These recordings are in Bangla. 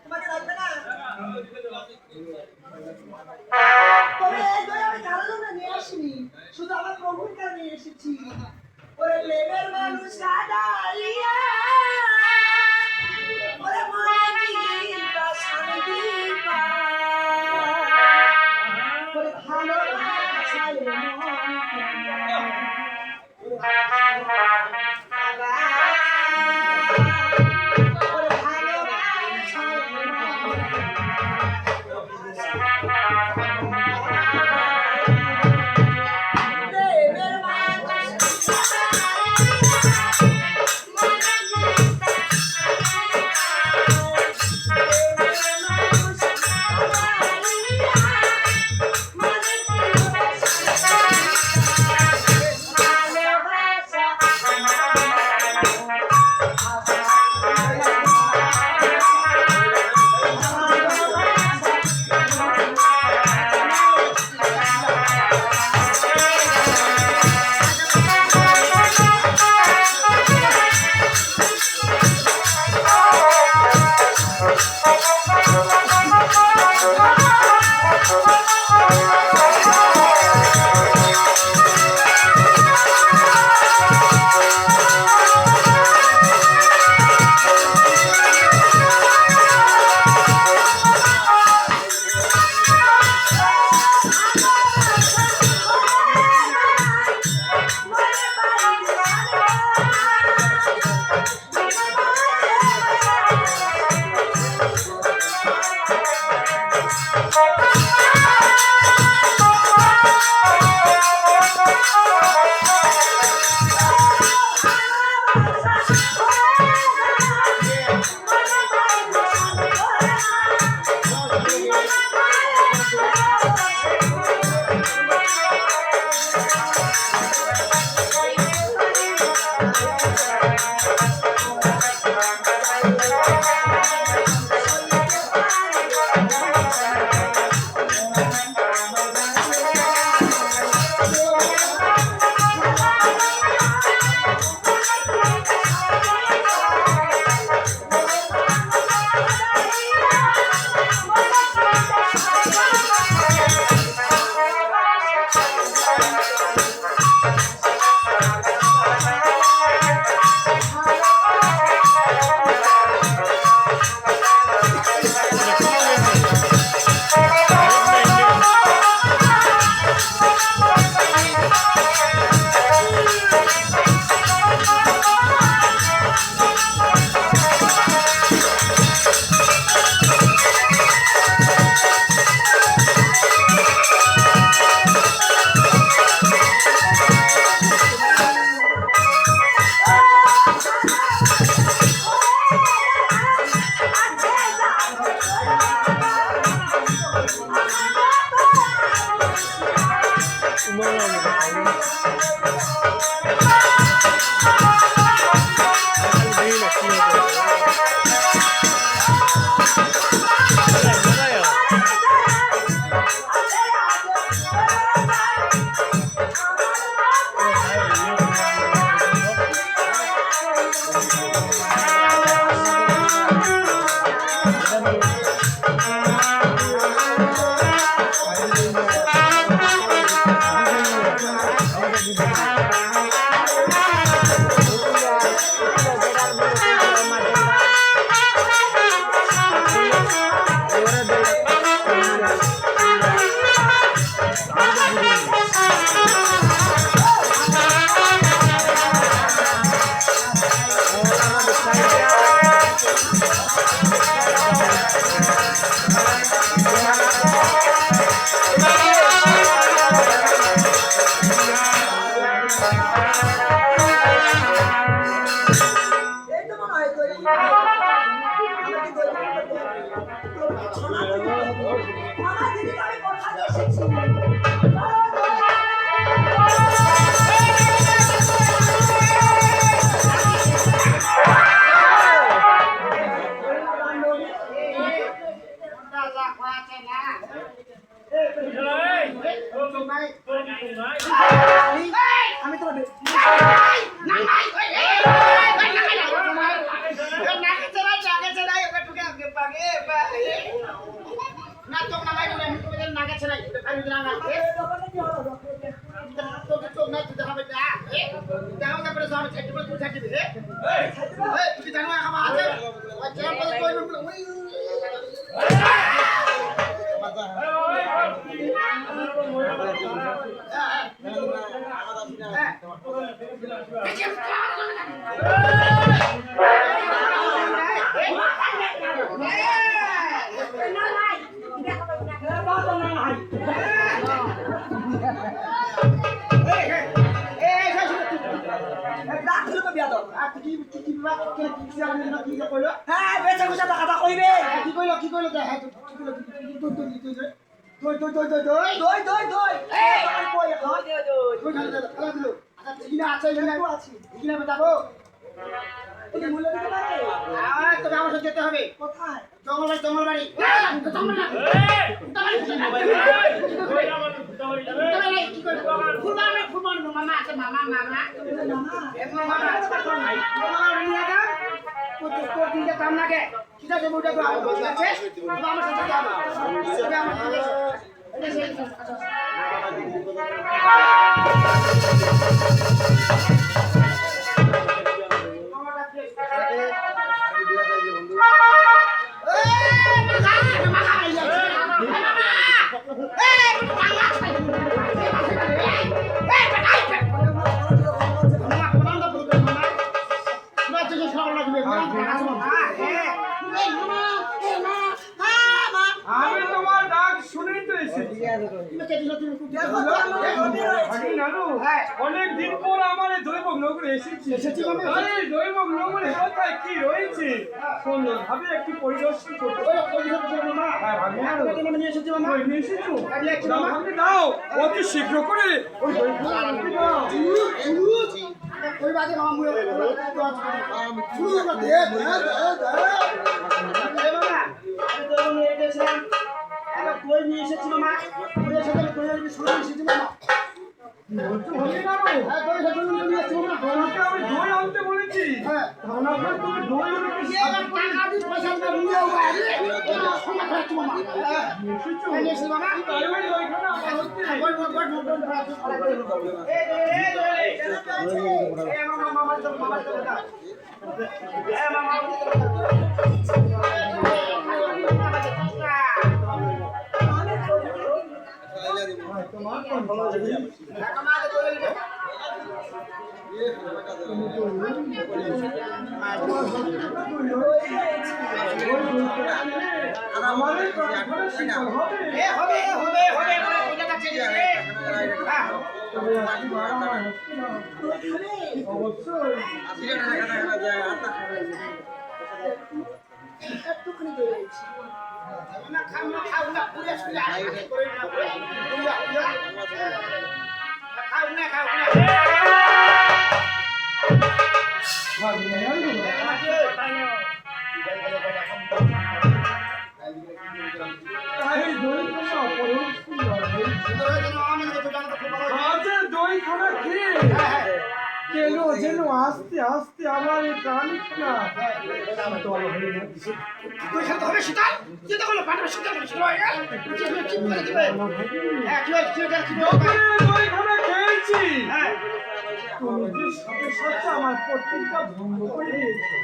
তোমাকে লাগবে না? তবে এই দই আমি কারোর জন্য নিয়ে আসিনি, শুধু আমার প্রভুর কারণে এসেছি। ওরে প্রেমের মানুষ কাদাইয়া, ওরে মনে দিবা শান্তি পায়, ওরে ভালোবাসায় না চোখ না গাই আমি তোমাদের না গেছে নাই আমি না গাছে চোখ না তুই দেখাবে না দেখাও তারপরে সব ছেড়ে বলে তুই ছেড়ে দিবি এই তুই জানো আমার আছে ওই চেয়ার বলে কই ওই হ্যাঁ বেচা কুচা কথা কইবে কি কইলো কি কইলো হ্যাঁ দই কই এখন কই খেলা দিল আচ্ছা ঠিকনা আছে আছি ঠিকনা বাতাবো তুমি মূল্য দিতে পারবে তবে আমার সাথে যেতে হবে কোথায় জঙ্গলবাড়ি মামা আছে মামা দাম লাগে ঠিক আছে ওটা তো আমার আছে আমার সাথে আমি তোমার ডাক শুনেই তো এসেছি অনেক দিন পর আমার এই দৈবক নগরে এসেছি এই দৈবক নগরে কোথায় কি রয়েছে সুন্দর ভাবে একটি পরিদর্শন করতে দাও অতি শীঘ্র করে ওই ওই বাজে মামা মুড়ে শুরু করে দে কই নিয়ে এসেছি মামা কইয়ের সাথে কইয়ের কি শুনে এসেছি মামা আমি দই আনতে বলেছি হ্যাঁ তুমি দই টাকা দিয়ে পয়সা দিয়ে নিয়ে যাও সোনা খাচ্ছি মামা নিয়ে এসেছি মামা দইখানা খেয়ে কেন যেন আস্তে আস্তে আমার এই প্রাণীখানা দইখানা খেয়েছি তুমি যে সাথে সাথে আমার প্রত্যেকটা ভঙ্গ করে দিয়েছো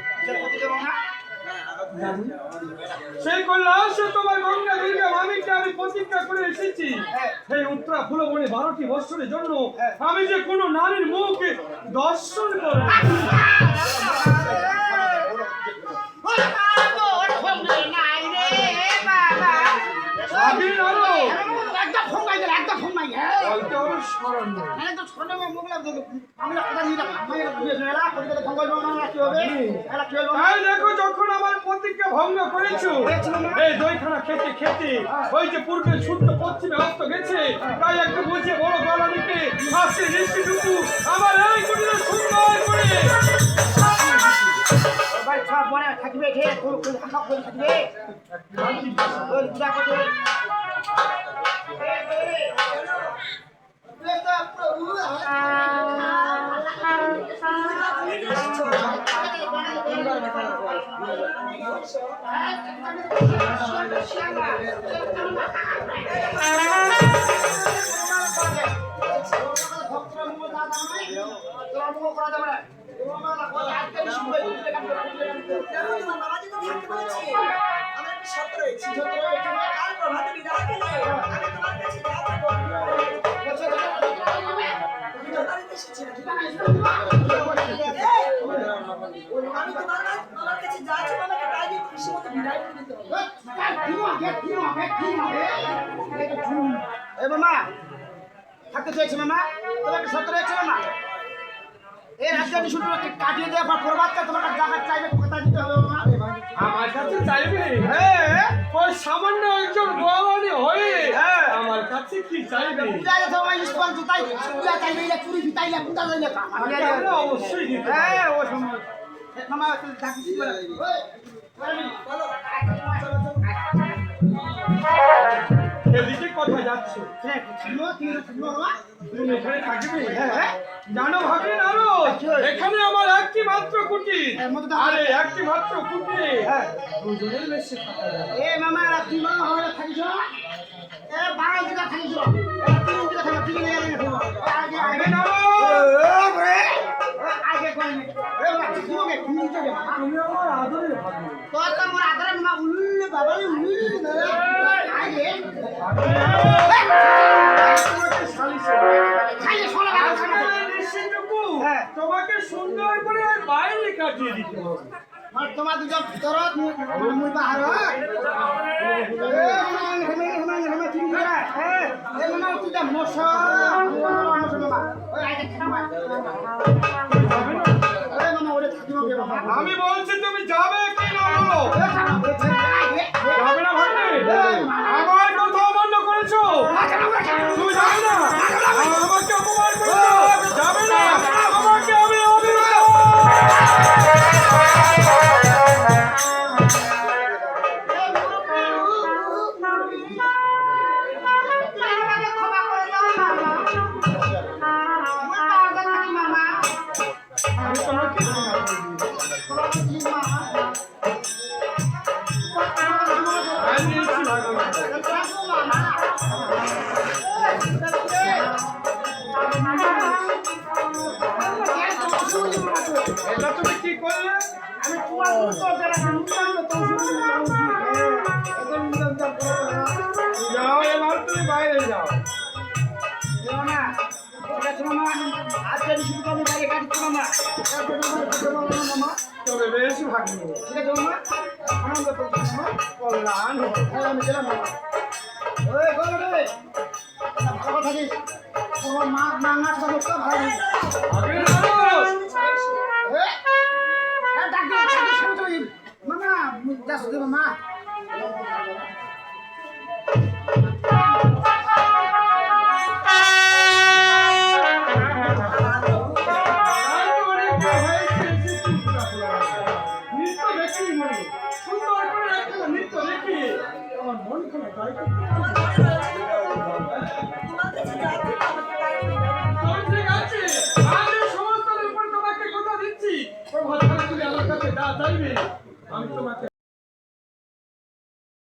সেই কৈলাসে তোমার গঙ্গা দুর্গা মামিকে আমি প্রতিজ্ঞা করে এসেছি সেই উত্তরা ফুলবনে 12টি বৎসরের জন্য আমি যে কোনো নারীর মুখ দর্শন করব দেখো যখন আমার প্রতিজ্ঞা ভঙ্গ করেছো এই দইখানা খেতে খেতে ওই যে পূর্বে সূর্য পশ্চিমে অস্ত গেছে তাই একটু বুঝে বড় গলা নিতে আজকে ঋষিটুকু আমার এই কুটিরে সুন্দর করে থাকবে থাকবে তো প্রভু তোমার বাবাজি তো থাকতে বলেছে। আমার একটা শর্ত রয়েছে। কাল প্রভাতে বিদায় দিলে আমি তোমার কাছে যাবো। তুমি যথারীতি এসেছি নাকি? এই, আমি তোমার কাছে যাচ্ছি, আমাকে তাই দিয়ে খুশি মতো বিদায় করে দিতে হবে। এ মামা থাকতে চেয়েছে মামা তোমার একটা সত্য রয়েছে মামা এই রাজধানী শুধু কাটিয়ে দেওয়ার পর প্রবাদটা তোমার কাছে জায়গা চাইবে কথা দিতে হবে মামা আমার কাছে চাইবে? হ্যাঁ ওই সামান্য একজন গোয়ালানি হয়ে হ্যাঁ। আমার কাছে কি চাইবে? পূজা গেছে মামা ইস্পান জুতাই পূজা চাইবে ইলে চুরি ফিতাইলে পূজা চাইলে আমরা অবশ্যই দিতে পারি। হ্যাঁ ও সময় মামা তুই ডাকিস বলো। এদিকে কোথায় যাচ্ছ? তুমি এখানে থাকবে? জানো ভাবি নারদ, এখানে আমার একটি মাত্র কুটির। আরে একটি মাত্র কুটিরে দুজনের বেশি থাকা যাবে না। এ মামা তুই মামা হবে থাকিস এ 12 দিকে থাকিস এ 3 দিকে থাকো 3 দিকে থাকিস আগে ভাবি নারদ, আগে কোন এ মামা তুই ওকে কোন দিকে যাবে তুমি আমার আদরের ভাবি। তোর তো মোর আদরে মামা উল্লে বাবা উল্লে না আগে তোমাকে শালিশে খাইলে সোনা নিশ্চিতটুকু হ্যাঁ। তোমাকে সুন্দর করে বাইরে কাটিয়ে দিতে হবে। আর তোমার দুজন ভিতরত মুই বাহার আমি বলছি তুমি যাবে কি না বলো? যাবে না ভাবি? আমার কথা অমান্য করেছো, তুমি যাবে না? আমাকে অপমান করেছো, যাবে না? আমাকে আমি আমি তোমাকে আইন দিয়েছি ভগবান। এটা তুমি কি করলে? আমি তোমার তো যারা আমি তো যাও, এবার তুমি বাইরে যাও। তবে বেশ ভাগ্য, কল্যাণ হোক। তোমার মা না না ভালো আগে